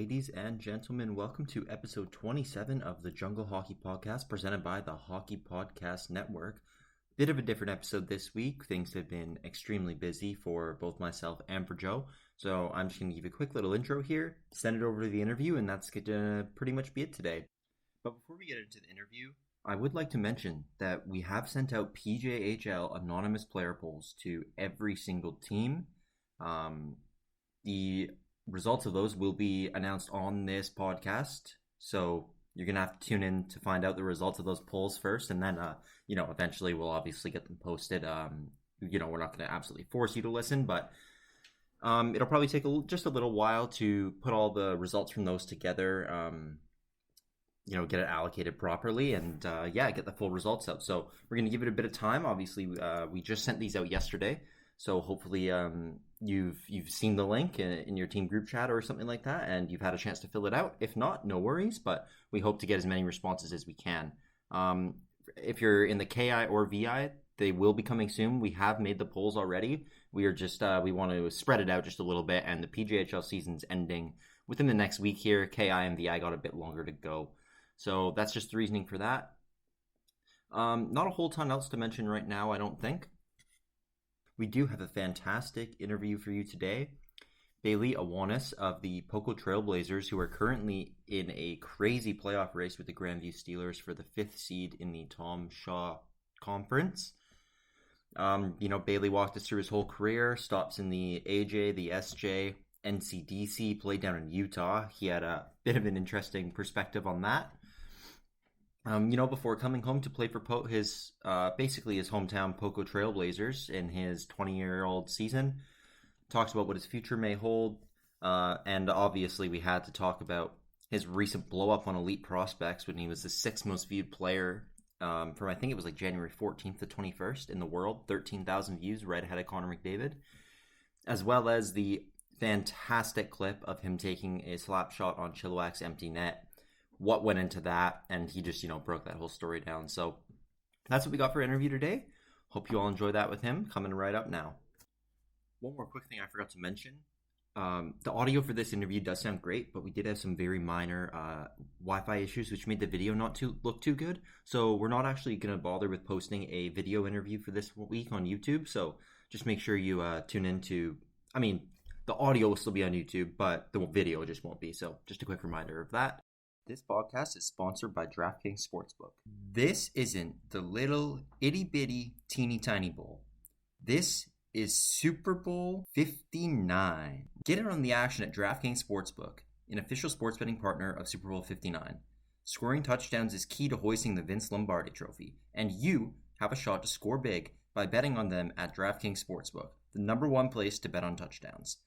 ladies and gentlemen. Welcome to episode 27 of the Jungle Hockey Podcast, presented by the Hockey Podcast Network. Bit of a different episode this week. Things have been extremely busy for both myself and for Joe. So I'm just going to give you a quick little intro here, send it over to the interview, and that's going to pretty much be it today. But before we get into the interview, I would like to mention that we have sent out PJHL anonymous player polls to every single team. The results of those will be announced on this podcast, so you're gonna have to tune in to find out the results of those polls first, and then eventually we'll obviously get them posted. We're not gonna absolutely force you to listen, but it'll probably take just a little while to put all the results from those together, get it allocated properly, and get the full results out. So we're gonna give it a bit of time. Obviously, we just sent these out yesterday, so hopefully you've seen the link in your team group chat or something like that, and you've had a chance to fill it out. If not, no worries, but we hope to get as many responses as we can. If you're in the KI or VI, they will be coming soon. We have made the polls already. We are just we want to spread it out just a little bit, and the PJHL season's ending within the next week here. KI and VI got a bit longer to go, so that's just the reasoning for that. Not a whole ton else to mention right now, I don't think. We do have a fantastic interview for you today. Ewonus of the Poco Trailblazers, who are currently in a crazy playoff race with the Grandview Steelers for the 5th seed in the Tom Shaw Conference. Bailey walked us through his whole career, stops in the AJ, the SJ, NCDC, played down in Utah. He had a bit of an interesting perspective on that. Before coming home to play for his hometown Poco Trailblazers in his 20-year-old season. Talks about what his future may hold, and obviously we had to talk about his recent blow-up on Elite Prospects when he was the 6th most viewed player from, I think it was like January 14th to 21st in the world, 13,000 views, right ahead of Connor McDavid, as well as the fantastic clip of him taking a slap shot on Chilliwack's empty net. What went into that, and he just, broke that whole story down. So that's what we got for interview today. Hope you all enjoy that with him. Coming right up now. One more quick thing I forgot to mention. The audio for this interview does sound great, but we did have some very minor Wi-Fi issues, which made the video not look too good. So we're not actually going to bother with posting a video interview for this week on YouTube. So just make sure you tune in to, the audio will still be on YouTube, but the video just won't be. So just a quick reminder of that. This podcast is sponsored by DraftKings Sportsbook. This isn't the little itty-bitty teeny tiny bowl. This is Super Bowl 59. Get in on the action at DraftKings Sportsbook, an official sports betting partner of Super Bowl 59. Scoring touchdowns is key to hoisting the Vince Lombardi Trophy, and you have a shot to score big by betting on them at DraftKings Sportsbook, the #1 place to bet on touchdowns.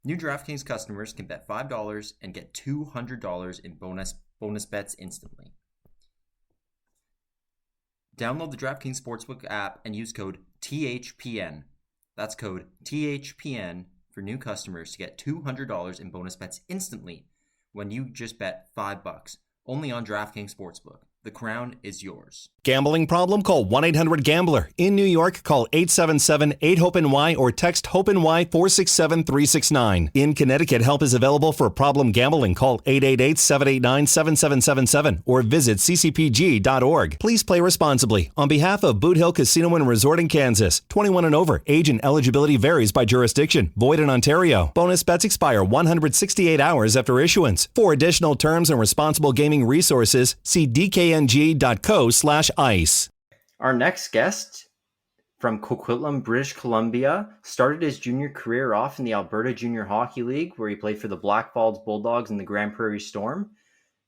New DraftKings customers can bet $5 and get $200 in bonus bets instantly. Download the DraftKings Sportsbook app and use code THPN. That's code THPN for new customers to get $200 in bonus bets instantly when you just bet $5. Only on DraftKings Sportsbook. The crown is yours. Gambling problem? Call 1-800-GAMBLER. In New York, call 877-8-HOPE-NY or text HOPE-NY 467-369. In Connecticut, help is available for problem gambling. Call 888-789-7777 or visit ccpg.org. Please play responsibly. On behalf of Boot Hill Casino and Resort in Kansas, 21 and over. Age and eligibility varies by jurisdiction. Void in Ontario. Bonus bets expire 168 hours after issuance. For additional terms and responsible gaming resources, see dkng.co/ice. Our next guest from Coquitlam, British Columbia, started his junior career off in the Alberta Junior Hockey League, where he played for the Blackfalds Bulldogs and the Grand Prairie Storm.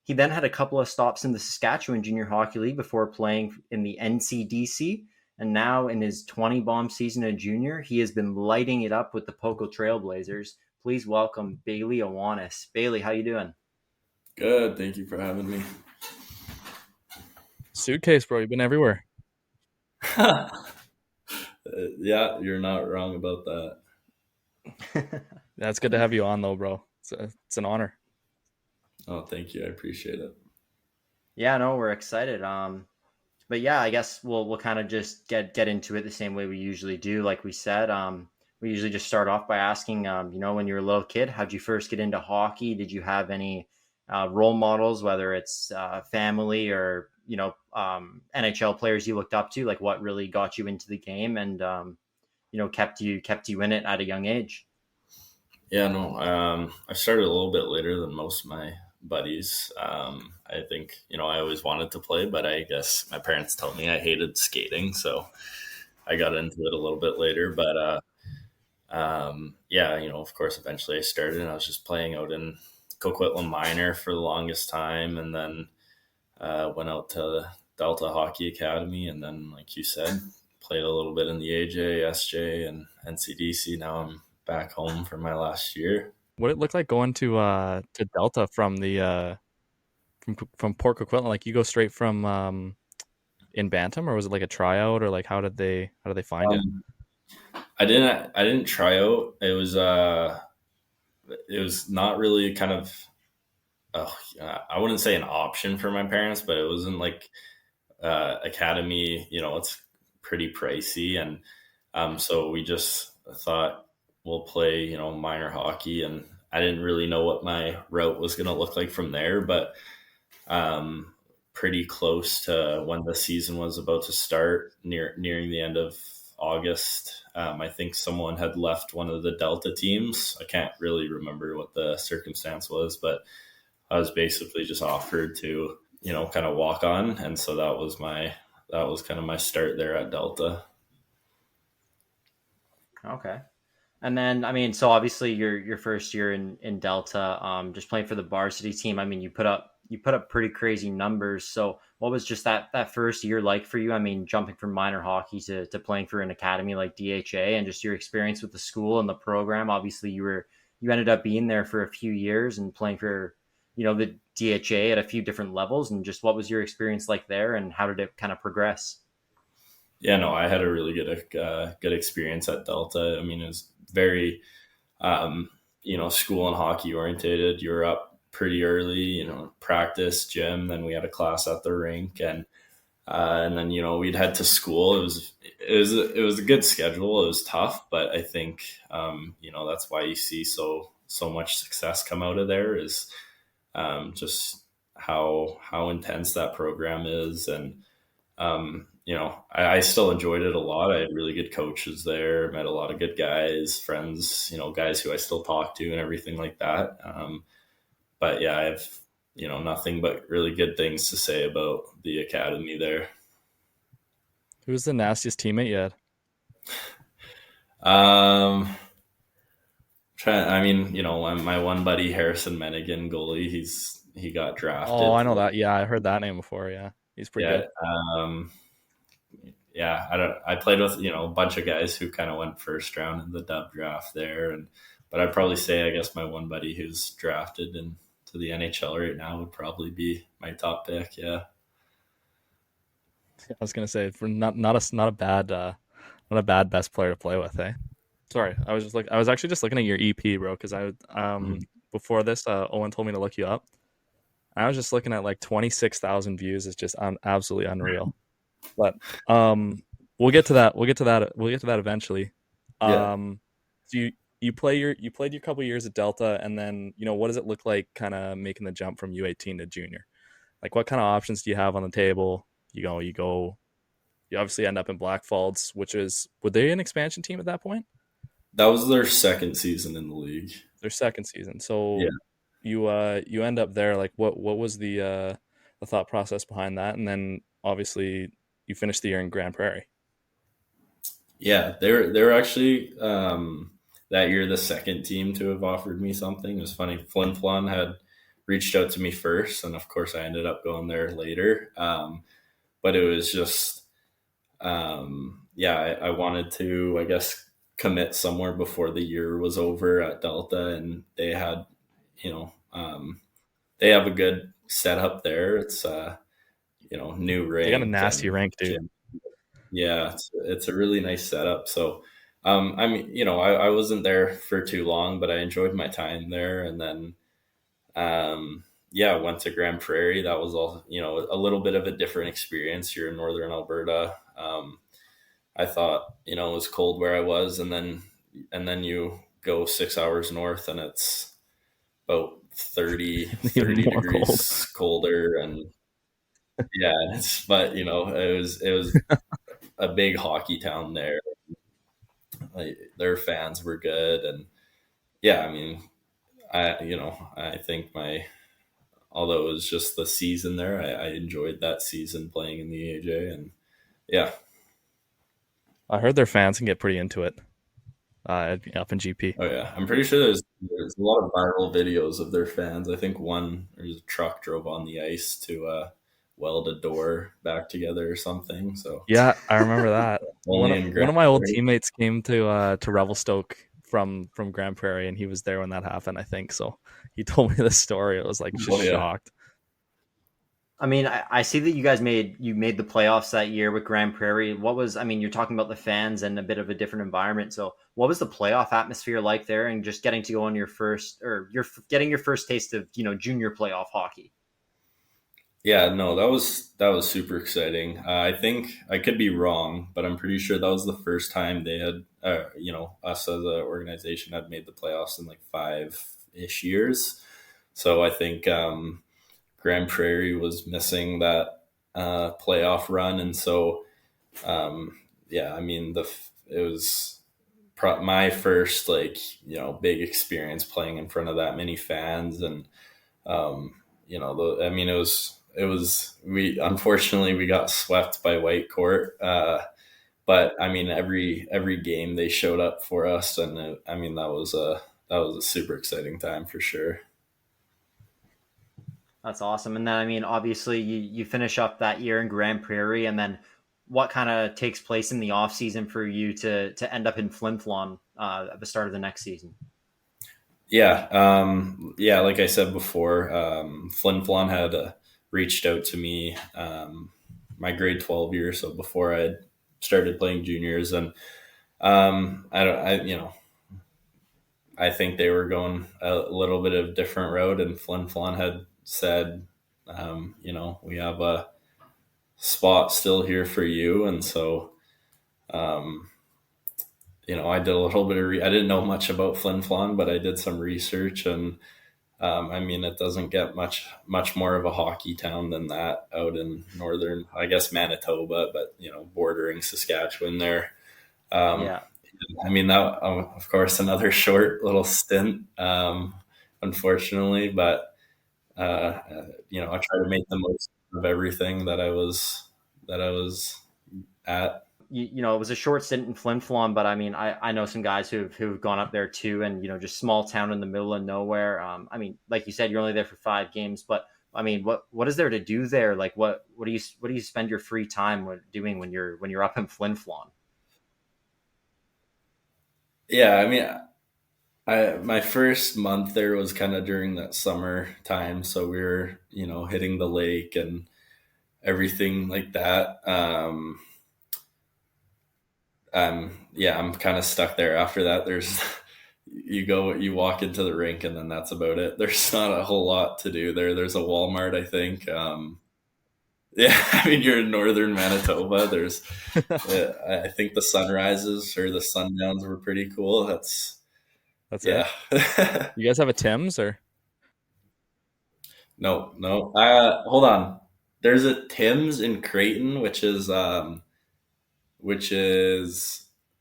He then had a couple of stops in the Saskatchewan Junior Hockey League before playing in the NCDC, and now in his 20-bomb season at junior, he has been lighting it up with the Poco Trailblazers. Please welcome Bailey Ewonus. Bailey, how you doing? Good, thank you for having me. Suitcase, bro. You've been everywhere. Yeah, you're not wrong about that. That's good to have you on, though, bro. It's an honor. Oh, thank you. I appreciate it. Yeah, no, we're excited. But yeah, I guess we'll kind of just get into it the same way we usually do. Like we said, we usually just start off by asking, when you were a little kid, how'd you first get into hockey? Did you have any role models, whether it's family or NHL players you looked up to? Like, what really got you into the game and kept you in it at a young age? Yeah, no, I started a little bit later than most of my buddies. I think, I always wanted to play, but I guess my parents told me I hated skating, so I got into it a little bit later. But yeah, of course, eventually I started, and I was just playing out in Coquitlam Minor for the longest time, and then went out to Delta Hockey Academy, and then, like you said, played a little bit in the AJ, SJ, and NCDC. Now I'm back home for my last year. What it looked like going to Delta from the from Port Coquitlam? Like, you go straight from in Bantam, or was it like a tryout, or like how did they find it? I didn't try out. It was not really kind of I wouldn't say an option for my parents, but it wasn't like academy. It's pretty pricey, and so we just thought we'll play minor hockey, and I didn't really know what my route was going to look like from there, but pretty close to when the season was about to start, nearing the end of August, I think someone had left one of the Delta teams. I can't really remember what the circumstance was, but I was basically just offered to kind of walk on, and so that was kind of my start there at Delta. Okay. And then, so obviously your first year in Delta, just playing for the varsity team, you put up pretty crazy numbers. So what was just that first year like for you? Jumping from minor hockey to playing for an academy like DHA, and just your experience with the school and the program. Obviously you ended up being there for a few years and playing for, the DHA at a few different levels, and just what was your experience like there, and how did it kind of progress? Yeah, no, I had a really good experience at Delta. It was very, school and hockey orientated. You were up pretty early, practice, gym. Then we had a class at the rink, and then we'd head to school. It was a good schedule. It was tough, but I think that's why you see so much success come out of there, is just how intense that program is, and I still enjoyed it a lot. I had really good coaches there, met a lot of good guys, friends, guys who I still talk to and everything like that. But yeah, I have, nothing but really good things to say about the academy there. Who was the nastiest teammate you had? My one buddy, Harrison Menigan, goalie, he got drafted. Oh, I know that. Yeah, I heard that name before. Yeah, he's pretty good. I played with, a bunch of guys who kind of went first round in the dub draft there. But I'd probably say, I guess, my one buddy who's drafted into the NHL right now would probably be my top pick. Yeah. I was going to say, for not a bad best player to play with, eh? Sorry. I was actually just looking at your EP, bro. Cause before this, Owen told me to look you up. I was just looking at like 26,000 views. It's just absolutely unreal. But we'll get to that. We'll get to that eventually. Yeah. So you played your couple years at Delta, and then what does it look like kind of making the jump from U18 to junior? Like, what kind of options do you have on the table? You obviously end up in Blackfalds, were they an expansion team at that point? That was their second season in the league. Their second season. So yeah. You end up there. Like, what was the thought process behind that? And then obviously you finished the year in Grand Prairie. Yeah, they were actually that year the second team to have offered me something. It was funny. Flin Flon had reached out to me first, and of course I ended up going there later. But it was just, I wanted to, I guess, commit somewhere before the year was over at Delta, and they had, they have a good setup there. It's new rink. They got a nasty rink, dude. Yeah, it's a really nice setup. So, I wasn't there for too long, but I enjoyed my time there. And then, went to Grand Prairie. That was all, a little bit of a different experience. You're in Northern Alberta. I thought, it was cold where I was. And then, and then you go 6 hours north and it's about 30 Even more degrees colder. And yeah, but it was a big hockey town there. Like, their fans were good. And yeah, I mean, I think although it was just the season there, I enjoyed that season playing in the AJ. And yeah. I heard their fans can get pretty into it up in GP. Oh yeah, I'm pretty sure there's a lot of viral videos of their fans. I think there's a truck drove on the ice to weld a door back together or something. So yeah, I remember that. one of my old Prairie. teammates came to Revelstoke from Grand Prairie, and he was there when that happened, I think. So he told me this story. I was like just shocked. I mean, I see that you guys made the playoffs that year with Grand Prairie. You're talking about the fans and a bit of a different environment. So what was the playoff atmosphere like there, and just getting to go on your first taste of, junior playoff hockey? Yeah, no, that was super exciting. I think I could be wrong, but I'm pretty sure that was the first time they had, us as an organization had made the playoffs in like 5-ish years. So I think Grand Prairie was missing that playoff run, and so I mean it was my first big experience playing in front of that many fans. And it was unfortunately we got swept by Whitecourt, but I mean every game they showed up for us, and that was a super exciting time for sure. That's awesome. And then, obviously you finish up that year in Grand Prairie, and then what kind of takes place in the off season for you to end up in Flin Flon at the start of the next season? Yeah. Like I said before, Flin Flon had reached out to me my grade 12 year. So before I had started playing juniors, and I think they were going a little bit of a different road, and Flin Flon had said, we have a spot still here for you. And so, I did a little bit of, I didn't know much about Flin Flon, but I did some research, and it doesn't get much more of a hockey town than that out in northern, I guess, Manitoba, but, bordering Saskatchewan there. Yeah. That, of course, another short little stint, unfortunately, but I try to make the most of everything that I was at. It was a short stint in Flin Flon, but I know some guys who've gone up there too, and just small town in the middle of nowhere. Like you said, you're only there for 5 games, but what is there to do there? Like what do you spend your free time doing when you're up in Flin Flon? Yeah, my first month there was kind of during that summer time, so we were hitting the lake and everything like that. I'm kind of stuck there. After that, there's you walk into the rink, and then that's about it. There's not a whole lot to do there. There's a Walmart, I think. You're in northern Manitoba. There's I think the sunrises or the sundowns were pretty cool. That's it. You guys have a Tim's or? No. Hold on. There's a Tim's in Creighton, which is the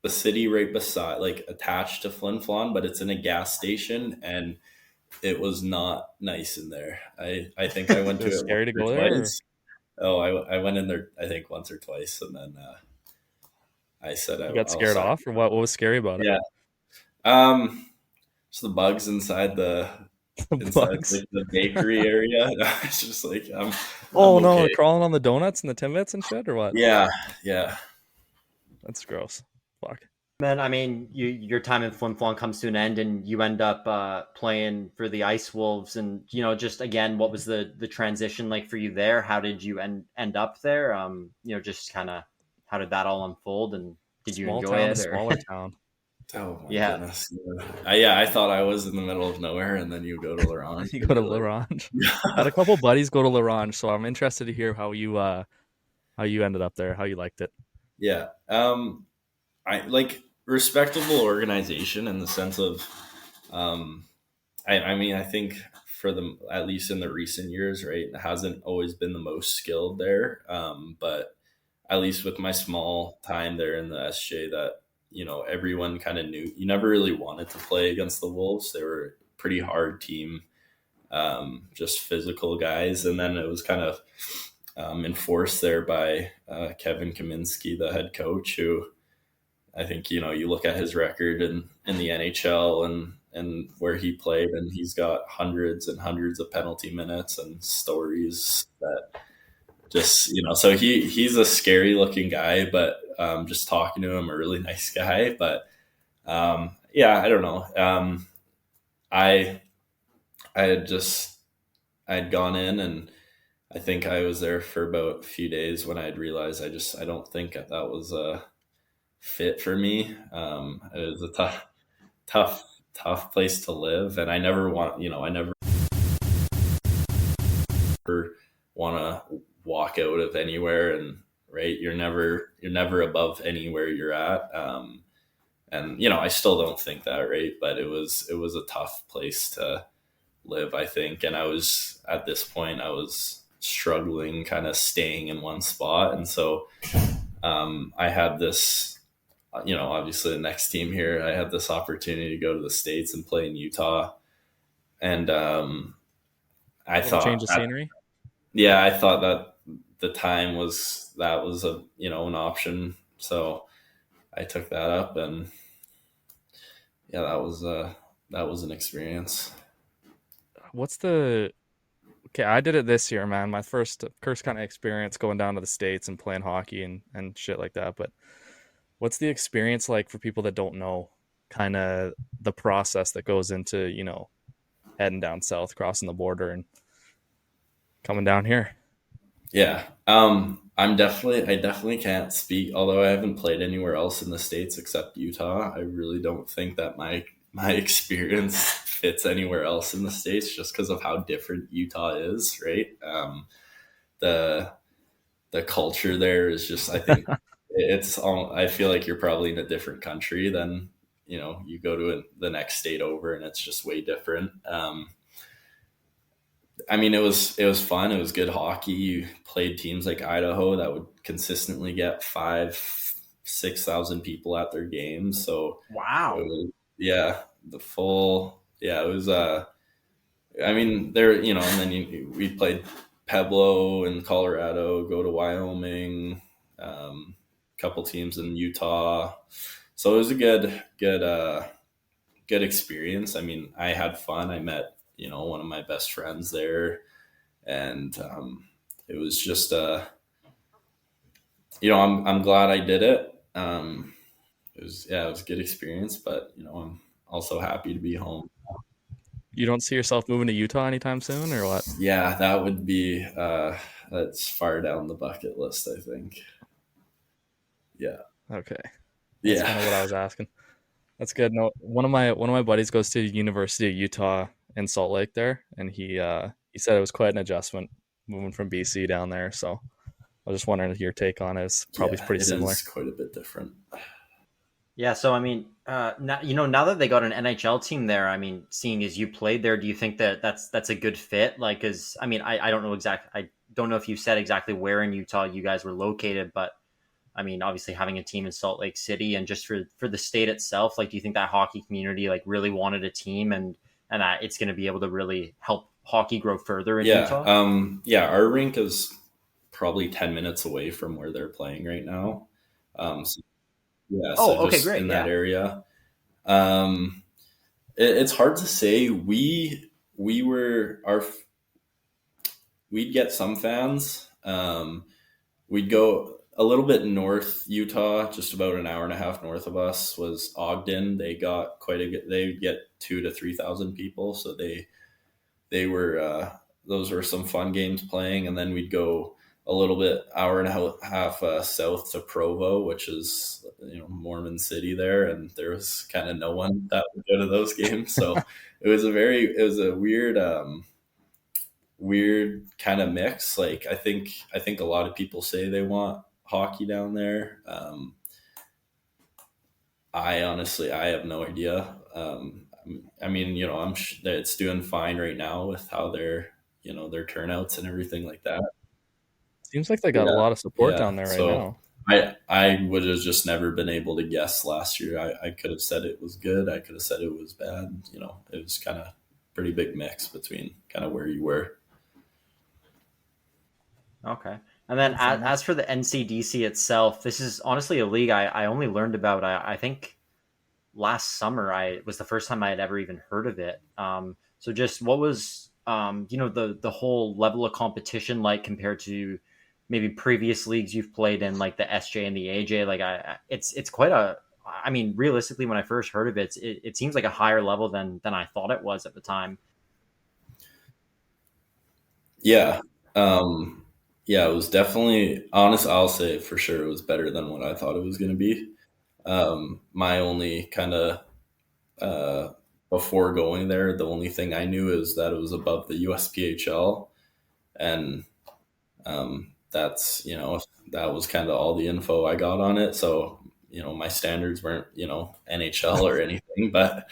city right beside, like attached to Flin Flon, but it's in a gas station, and it was not nice in there. I think I went to it. Scary to go there? Oh, I went in there, I think once or twice, and then I said you got scared off, or what was scary about it? Yeah. Just the bugs inside the bakery area. It's just like I'm okay. Crawling on the donuts and the Timbits and shit, or what? Yeah. That's gross. Fuck. Man, your time in Flin Flon comes to an end, and you end up playing for the Ice Wolves. And just again, what was the transition like for you there? How did you end up there? Just kind of how did that all unfold, and did you enjoy it? Smaller town. Oh my goodness! I thought I was in the middle of nowhere, and then you go to L'Orange. You go to L'Orange. I had a couple buddies go to L'Orange, so I'm interested to hear how you ended up there, how you liked it. Yeah, respectable organization in the sense of, I mean, I think for them, at least in the recent years, right, it hasn't always been the most skilled there. But at least with my small time there in the SJ, that, everyone kind of knew you never really wanted to play against the Wolves. They were a pretty hard team, just physical guys. And then it was kind of enforced there by Kevin Kaminski, the head coach, who I think, you look at his record in the NHL and where he played, and he's got hundreds and hundreds of penalty minutes and stories that just, so he's a scary looking guy, but just talking to him, a really nice guy. But yeah, I don't know. I I'd gone in, and I think I was there for about a few days when I'd realized I don't think that was a fit for me. It was a tough place to live, and I never want to walk out of anywhere, and right, you're never above anywhere you're at. And I still don't think that, right? But it was a tough place to live, I think. And at this point I was struggling kind of staying in one spot. And so I had this, obviously the next team here, I had this opportunity to go to the States and play in Utah. And I thought change of scenery. Yeah, I thought that the time was a, an option. So I took that up, and yeah, that was an experience. Okay, I did it this year, man. My first kind of experience going down to the States and playing hockey and shit like that. But what's the experience like for people that don't know kind of the process that goes into, heading down south, crossing the border and coming down here? Yeah. I definitely can't speak, although I haven't played anywhere else in the States except Utah. I really don't think that my experience fits anywhere else in the States, just because of how different Utah is, right? The culture there is just, I think I feel like you're probably in a different country than, you go to the next state over, and it's just way different. I mean, it was fun. It was good hockey. You played teams like Idaho that would consistently get 5,000-6,000 people at their games. So wow, it was. I mean, there, and then we played Pueblo in Colorado, go to Wyoming, couple teams in Utah. So it was a good experience. I mean, I had fun. I met, one of my best friends there, and it was just I'm glad I did it. It was a good experience, but I'm also happy to be home. You don't see yourself moving to Utah anytime soon, or what? Yeah, that would be that's far down the bucket list, I think. Yeah. Okay. That's kind of what I was asking. That's good. No, one of my buddies goes to University of Utah in Salt Lake there, and he said it was quite an adjustment moving from BC down there. So I was just wondering if your take on it is probably pretty similar. It is quite a bit different. Yeah, so I mean, now that they got an NHL team there, I mean, seeing as you played there, do you think that that's a good fit? Like, because I mean, I don't know I don't know if you said exactly where in Utah you guys were located, but I mean, obviously having a team in Salt Lake City, and just for the state itself, like, do you think that hockey community like really wanted a team, and that it's going to be able to really help hockey grow further in Utah? Our rink is probably 10 minutes away from where they're playing right now. Okay, great. In that area. It's hard to say. We'd get some fans. We'd go a little bit north Utah, just about an hour and a half north of us was Ogden. They got they get 2,000 to 3,000 people. So they were, those were some fun games playing. And then we'd go a little bit hour and a half south to Provo, which is, Mormon city there. And there was kind of no one that would go to those games. So it was a weird kind of mix. Like, I think a lot of people say they want hockey down there. I honestly, I have no idea. I mean, it's doing fine right now with how their turnouts and everything like that. Seems like they got a Yeah, lot of support yeah. down there right So now. I would have just never been able to guess last year. I could have said it was good. I could have said it was bad. It was kind of pretty big mix between kind of where you were. Okay. And then as for the NCDC itself, this is honestly a league I only learned about, I think last summer. I was the first time I had ever even heard of it. So just what was, the whole level of competition like compared to maybe previous leagues you've played in, like the SJ and the AJ? Like it's quite a, I mean, realistically, when I first heard of it, it seems like a higher level than I thought it was at the time. Yeah. Yeah, it was definitely honest. I'll say for sure it was better than what I thought it was going to be. My only kind of uh, before going there, the only thing I knew is that it was above the USPHL, and that was kind of all the info I got on it. So my standards weren't NHL or anything, but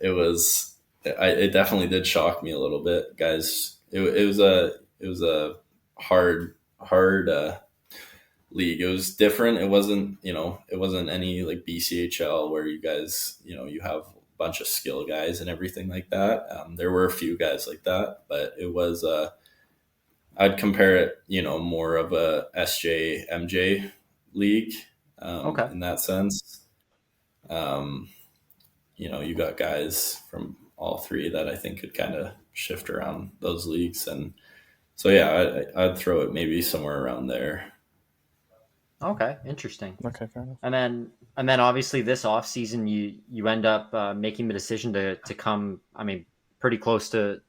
it definitely did shock me a little bit, guys. It was a hard league. It was different. It wasn't any like BCHL where you guys, you have a bunch of skill guys and everything like that. There were a few guys like that, but it was, I'd compare it, more of a SJMJ league, Okay. in that sense. Um, you got guys from all three that I think could kind of shift around those leagues. And so, yeah, I'd throw it maybe somewhere around there. Okay, interesting. Okay, fair enough. And then obviously this off season you end up making the decision to come. I mean, pretty close to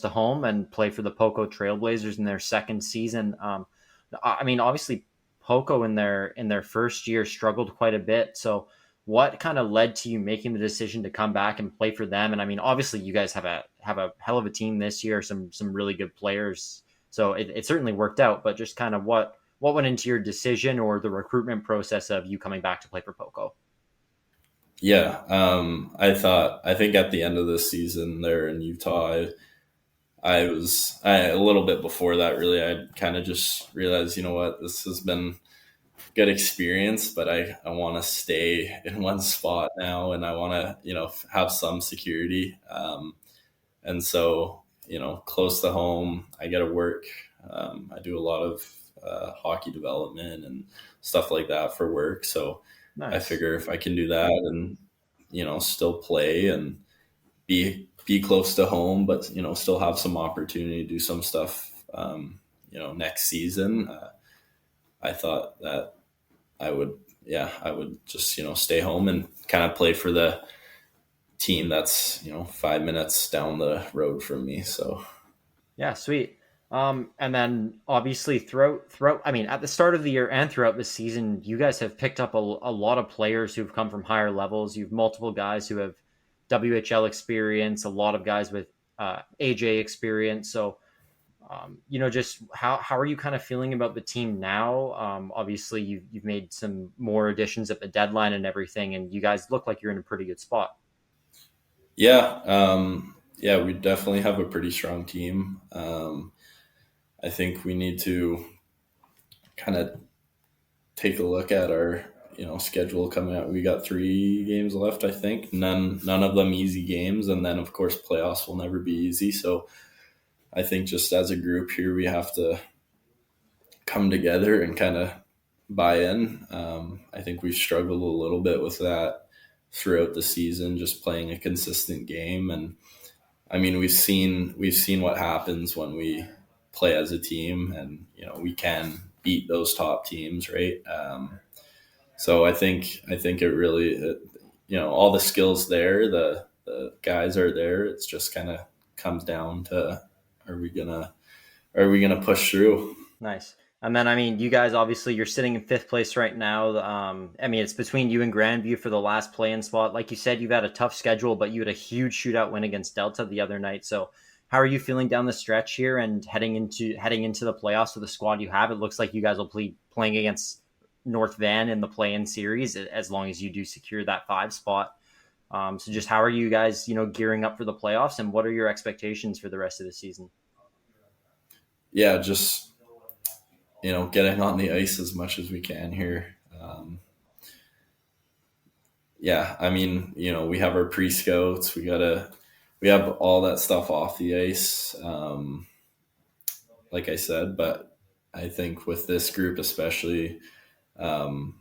home and play for the Poco Trailblazers in their second season. I mean, obviously Poco in their first year struggled quite a bit. So what kind of led to you making the decision to come back and play for them? And I mean, obviously you guys have a hell of a team this year, some really good players. So it certainly worked out. But just kind of what went into your decision or the recruitment process of you coming back to play for Poco? Yeah, I think at the end of the season there in Utah, a little bit before that, really, I kind of just realized, what, this has been good experience, but I want to stay in one spot now, and I want to, have some security. And so, close to home, I get to work. I do a lot of hockey development and stuff like that for work. So I Nice. figure if I can do that and, still play and be close to home, but, still have some opportunity to do some stuff, next season, I thought that I would just, stay home and kind of play for the team that's, 5 minutes down the road from me. So, Yeah, sweet. And then obviously throughout, I mean, at the start of the year and throughout the season, you guys have picked up a lot of players who've come from higher levels. You've multiple guys who have WHL experience, a lot of guys with AJ experience. So, just how are you kind of feeling about the team now? Obviously, you've made some more additions at the deadline and everything, and you guys look like you're in a pretty good spot. yeah, yeah, we definitely have a pretty strong team. I think we need to kind of take a look at our schedule coming out. We got 3 games left, I think. None of them easy games, and then of course playoffs will never be easy. So I think just as a group here, we have to come together and kind of buy in. I think we've struggled a little bit with that throughout the season, just playing a consistent game. And I mean, we've seen what happens when we play as a team, and we can beat those top teams, right? So I think it really, all the skills there, the guys are there. It's just kind of comes down to are we gonna push through? Nice. And then, I mean, you guys obviously you're sitting in fifth place right now. I mean, it's between you and Grandview for the last play-in spot. Like you said, you've had a tough schedule, but you had a huge shootout win against Delta the other night. So, how are you feeling down the stretch here and heading into the playoffs with the squad you have? It looks like you guys will be playing against North Van in the play-in series, as long as you do secure that 5 spot. So just how are you guys, gearing up for the playoffs, and what are your expectations for the rest of the season? Yeah, just, getting on the ice as much as we can here. Yeah, I mean, we have our pre-scouts. We have all that stuff off the ice, like I said. But I think with this group especially, I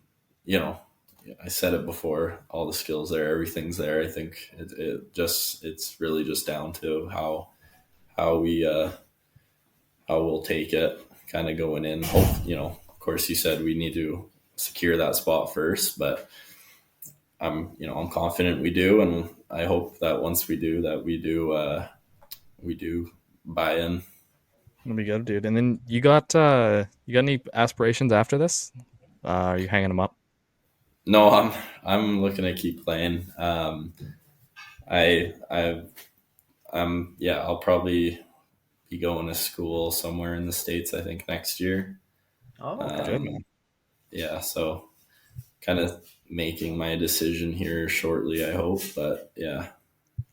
said it before, all the skills there, everything's there. I think it's really just down to how we'll take it kind of going in. Of course you said we need to secure that spot first, but I'm confident we do. And I hope that once we do that, we do buy in. It'll be good, dude. And then you got any aspirations after this? Are you hanging them up? No, I'm looking to keep playing. I'll probably be going to school somewhere in the States, I think, next year. Oh, okay. Good, man. Yeah, so kind of making my decision here shortly, I hope. But yeah.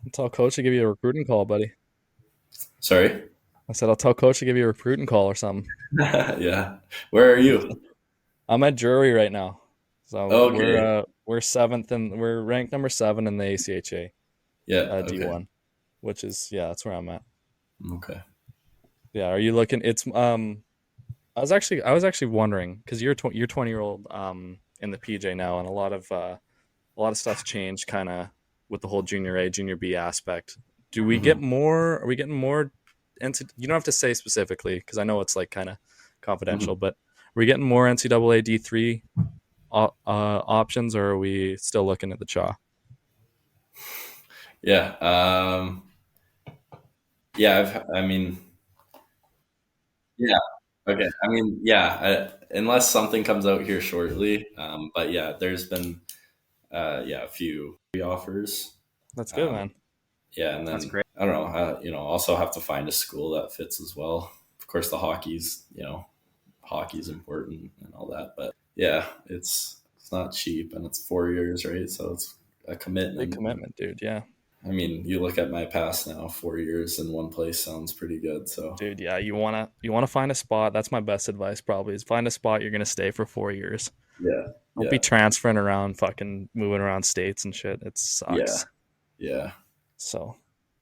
I'll tell coach to give you a recruiting call, buddy. Sorry? I said I'll tell coach to give you a recruiting call or something. Yeah. Where are you? I'm at Drury right now. So Okay. we're 7th, and we're ranked number 7 in the ACHA Okay. D1, which is that's where I'm at. Okay. Yeah, are you looking? It's I was actually wondering, because you're 20-year-old in the PJ now, and a lot of stuff's changed kind of with the whole junior A, junior B aspect. Do we get more? Are we getting more? You don't have to say specifically, because I know it's like kind of confidential, but are we getting more NCAA D3 options, or are we still looking at the CHA? Yeah. Yeah. Yeah. Okay. Unless something comes out here shortly. But yeah, there's been, a few offers. That's good, man. Yeah. And then That's great. I don't know, also have to find a school that fits as well. Of course, the hockey's important and all that, but yeah, it's not cheap, and it's 4 years, right? So it's a commitment. Big commitment, dude. Yeah. I mean, you look at my past now, 4 years in one place sounds pretty good. So, dude, yeah, you wanna find a spot. That's my best advice, probably, is find a spot you're gonna stay for 4 years. Yeah. Don't be transferring around, fucking moving around states and shit. It sucks. Yeah. So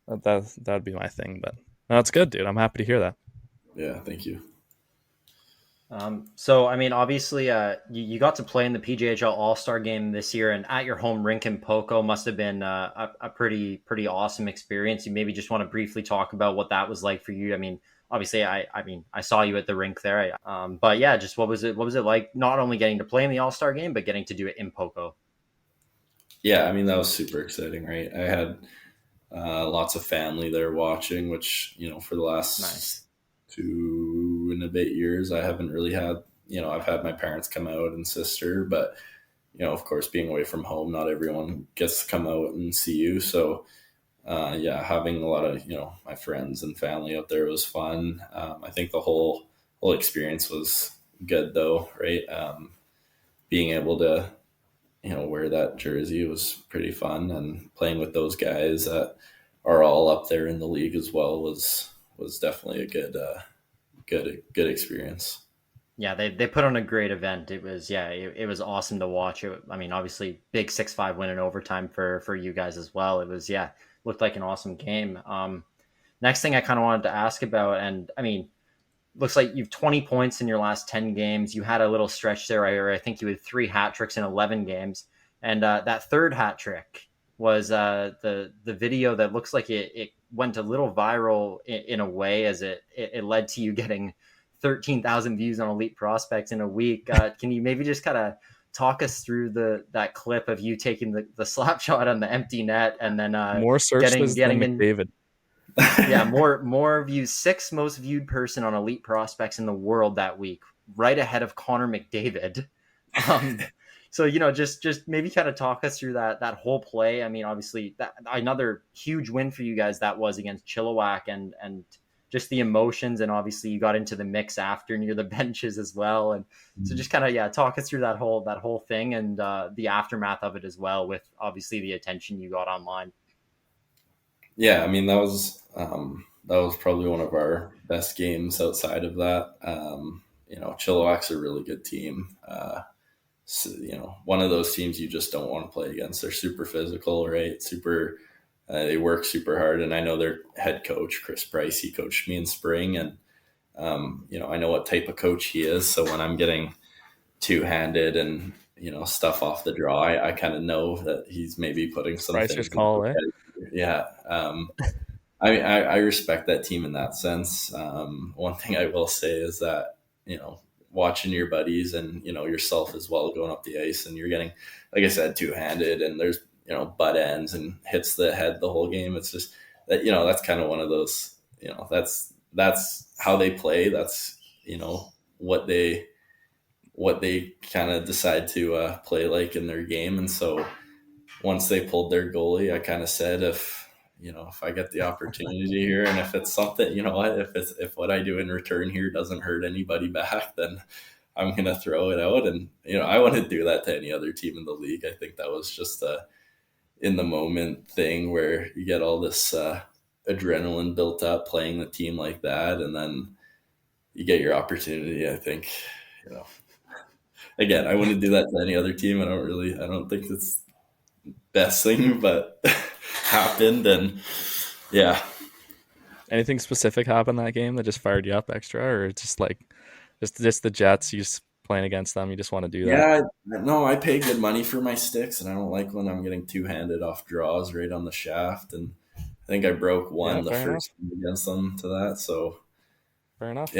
that'd be my thing. But no, it's good, dude. I'm happy to hear that. Yeah, thank you. So, I mean, obviously, you got to play in the PJHL All-Star game this year, and at your home rink in Poco must have been a pretty awesome experience. You maybe just want to briefly talk about what that was like for you. I mean, obviously, I saw you at the rink there, but yeah, just what was it like? Not only getting to play in the All-Star game, but getting to do it in Poco. Yeah, I mean, that was super exciting, right? I had lots of family there watching, which for the last 2 and a bit years, I haven't really had, I've had my parents come out and sister, but, of course, being away from home, not everyone gets to come out and see you. So, having a lot of, my friends and family out there was fun. I think the whole experience was good though, right? Being able to, wear that jersey was pretty fun, and playing with those guys that are all up there in the league as well was definitely a good experience. Yeah, they put on a great event. It was it was awesome to watch. I mean, obviously, big 6-5 win in overtime for you guys as well. It was looked like an awesome game. Next thing I kind of wanted to ask about, and I mean, looks like you've 20 points in your last 10 games. You had a little stretch there where I think you had 3 hat tricks in 11 games, and that third hat trick was the video that looks like it went a little viral in a way, as it led to you getting 13,000 views on Elite Prospects in a week. Can you maybe just kind of talk us through that clip of you taking the slap shot on the empty net, and then more searches getting than McDavid? Yeah, more views. 6th most viewed person on Elite Prospects in the world that week, right ahead of Connor McDavid. So, just maybe kind of talk us through that whole play. I mean, obviously, that another huge win for you guys that was against Chilliwack, and just the emotions, and obviously you got into the mix after near the benches as well. And so just kind of, talk us through that whole thing and the aftermath of it as well, with obviously the attention you got online. Yeah, I mean, that was probably one of our best games outside of that. Chilliwack's a really good team. So, one of those teams you just don't want to play against. They're super physical, right? They work super hard. And I know their head coach, Chris Price, he coached me in spring. And, I know what type of coach he is. So when I'm getting two-handed and, stuff off the draw, I kind of know that he's maybe putting some things call, eh? Yeah. I respect that team in that sense. One thing I will say is that, watching your buddies and, yourself as well going up the ice, and you're getting, like I said, two-handed, and there's, butt ends and hits the head the whole game. It's just that, that's kind of one of those, that's how they play. That's, what they kind of decide to play like in their game. And so once they pulled their goalie, I kind of said, if I get the opportunity here, and if it's something, if what I do in return here doesn't hurt anybody back, then I'm going to throw it out. And, I wouldn't do that to any other team in the league. I think that was just a in the moment thing where you get all this adrenaline built up playing the team like that. And then you get your opportunity. I think, again, I wouldn't do that to any other team. I don't think it's best thing, but happened. And yeah. Anything specific happened that game that just fired you up extra, or just like just the Jets, you just playing against them, you just want to do that? Yeah, no, I pay good money for my sticks, and I don't like when I'm getting two-handed off draws right on the shaft. And I think I broke one the first game against them to that. So fair enough.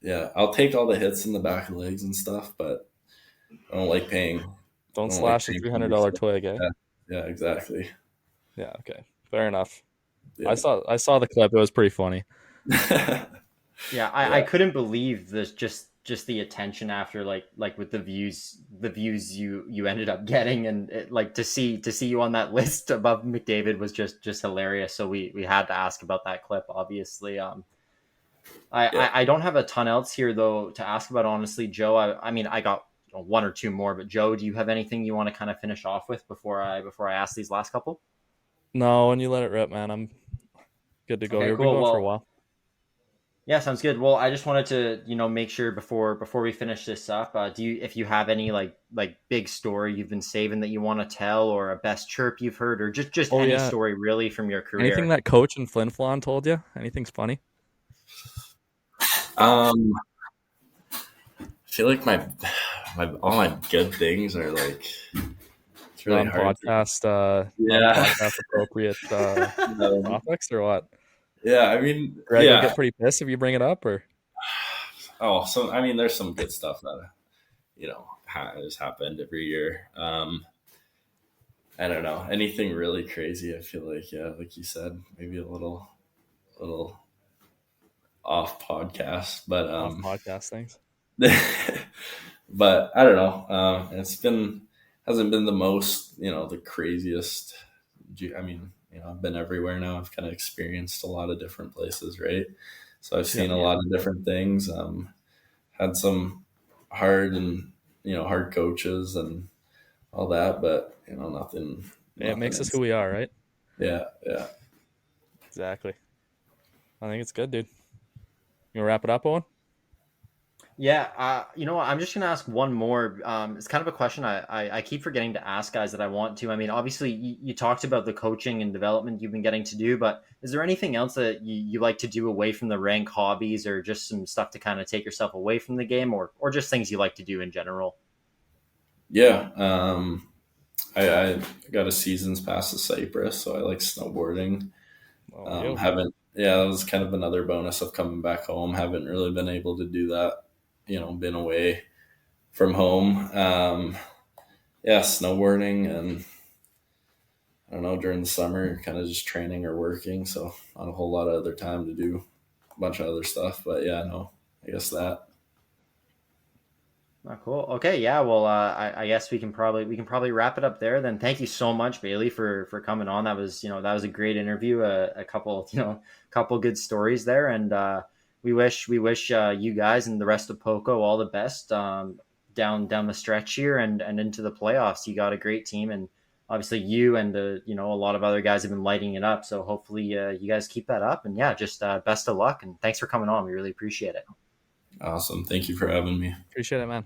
Yeah, I'll take all the hits in the back of the legs and stuff, but I don't like paying. Don't slash a $300 twig, eh? Yeah, exactly. Yeah, okay, fair enough. Yeah. I saw the clip. It was pretty funny. I couldn't believe this, just the attention after like with the views you ended up getting, and to see you on that list above McDavid was just hilarious. So we had to ask about that clip, obviously. I don't have a ton else here though to ask about, honestly, Joe. I mean, I got one or two more, but Joe, do you have anything you want to kind of finish off with before I ask these last couple? No, when you let it rip, man, I'm good to go. Okay, here. cool. We've been going for a while. Yeah, sounds good. Well, I just wanted to, make sure before we finish this up, if you have any like big story you've been saving that you want to tell, or a best chirp you've heard, or just any story really from your career? Anything that coach in Flin Flon told you? Anything's funny? I feel like my all my good things are like, it's really hard. Podcast appropriate topics, or what? Yeah, I mean, Greg will get pretty pissed if you bring it up, or? Oh, so I mean, there's some good stuff that has happened every year. I don't know, anything really crazy. I feel like, like you said, maybe a little off podcast, but off podcast things. But I don't know. Hasn't been the most, the craziest. I mean, I've been everywhere now. I've kind of experienced a lot of different places, right? So I've seen a lot of different things. Had some hard coaches and all that, but nothing. It makes us who we are, right? Yeah. Exactly. I think it's good, dude. You want to wrap it up, Owen? Yeah, I'm just going to ask one more. It's kind of a question I keep forgetting to ask guys that I want to. I mean, obviously, you talked about the coaching and development you've been getting to do, but is there anything else that you like to do away from the rink, hobbies, or just some stuff to kind of take yourself away from the game, or just things you like to do in general? Yeah, I got a season's pass to Cyprus, so I like snowboarding. That was kind of another bonus of coming back home. Haven't really been able to do that. Been away from home. Snowboarding, and I don't know, during the summer, kind of just training or working. So not a whole lot of other time to do a bunch of other stuff. But I guess that. Oh, cool. Okay, yeah. Well, I guess we can probably wrap it up there. Then, thank you so much, Bailey, for coming on. That was that was a great interview. A couple couple good stories there, and we wish you guys and the rest of Poco all the best down the stretch here and into the playoffs. You got a great team, and obviously you and a lot of other guys have been lighting it up. So hopefully you guys keep that up, and yeah, just best of luck and thanks for coming on. We really appreciate it. Awesome. Thank you for having me. Appreciate it, man.